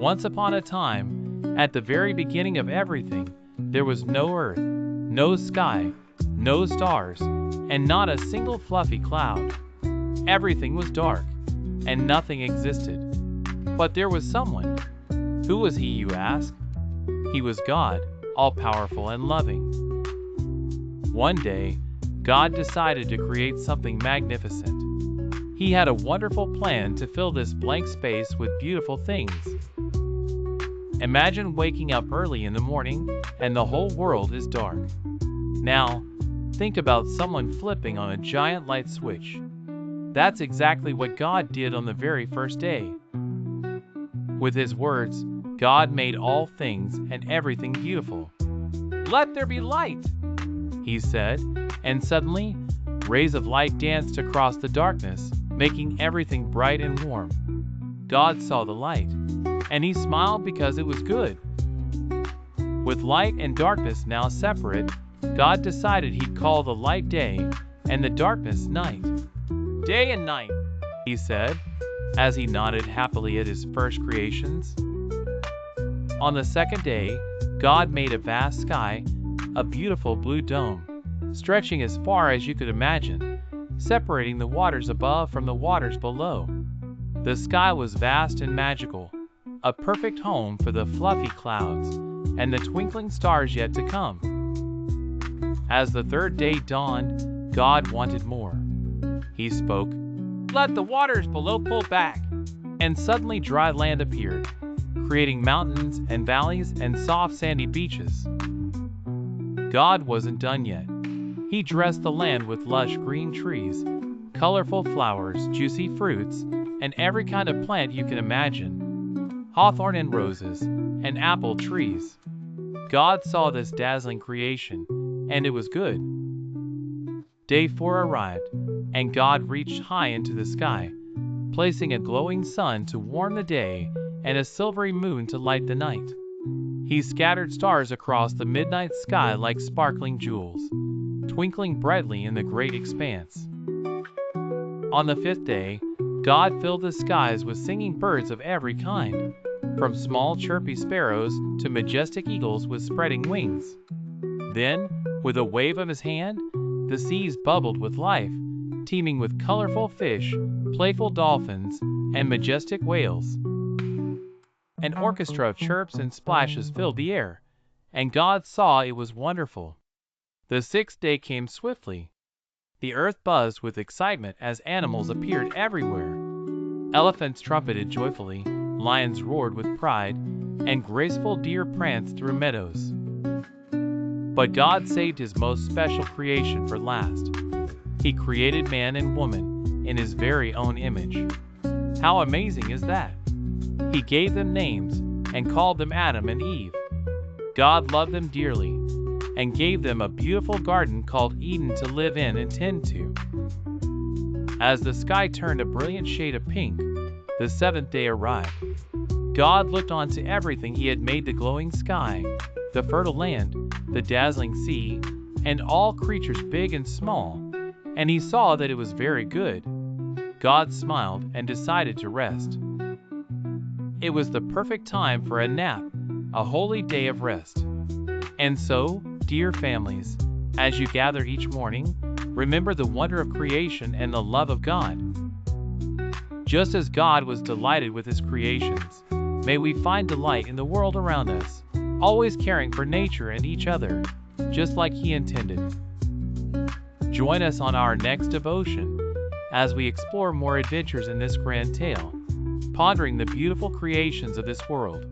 Once upon a time, at the very beginning of everything, there was no earth, no sky, no stars, and not a single fluffy cloud. Everything was dark, and nothing existed. But there was someone. Who was he, you ask? He was God, all-powerful and loving. One day, God decided to create something magnificent. He had a wonderful plan to fill this blank space with beautiful things. Imagine waking up early in the morning and the whole world is dark. Now, think about someone flipping on a giant light switch. That's exactly what God did on the very first day. With His words, God made all things and everything beautiful. "Let there be light," He said, and suddenly, rays of light danced across the darkness, making everything bright and warm. God saw the light, and He smiled because it was good. With light and darkness now separate, God decided He'd call the light day and the darkness night. "Day and night," He said, as He nodded happily at His first creations. On the second day, God made a vast sky, a beautiful blue dome, stretching as far as you could imagine, separating the waters above from the waters below. The sky was vast and magical, a perfect home for the fluffy clouds and the twinkling stars yet to come. As the third day dawned, God wanted more. He spoke, "Let the waters below pull back," and suddenly dry land appeared, creating mountains and valleys and soft sandy beaches. God wasn't done yet. He dressed the land with lush green trees, colorful flowers, juicy fruits, and every kind of plant you can imagine. Hawthorn and roses, and apple trees. God saw this dazzling creation, and it was good. Day 4 arrived, and God reached high into the sky, placing a glowing sun to warm the day and a silvery moon to light the night. He scattered stars across the midnight sky like sparkling jewels, twinkling brightly in the great expanse. On the fifth day, God filled the skies with singing birds of every kind, from small chirpy sparrows to majestic eagles with spreading wings. Then, with a wave of His hand, the seas bubbled with life, teeming with colorful fish, playful dolphins, and majestic whales. An orchestra of chirps and splashes filled the air, and God saw it was wonderful. The sixth day came swiftly. The earth buzzed with excitement as animals appeared everywhere. Elephants trumpeted joyfully, lions roared with pride, and graceful deer pranced through meadows. But God saved His most special creation for last. He created man and woman in His very own image. How amazing is that? He gave them names and called them Adam and Eve. God loved them dearly and gave them a beautiful garden called Eden to live in and tend to. As the sky turned a brilliant shade of pink, the seventh day arrived. God looked onto everything He had made: the glowing sky, the fertile land, the dazzling sea, and all creatures big and small, and He saw that it was very good. God smiled and decided to rest. It was the perfect time for a nap, a holy day of rest. And so, dear families, as you gather each morning, remember the wonder of creation and the love of God. Just as God was delighted with His creations, may we find delight in the world around us, always caring for nature and each other, just like He intended. Join us on our next devotion as we explore more adventures in this grand tale, pondering the beautiful creations of this world.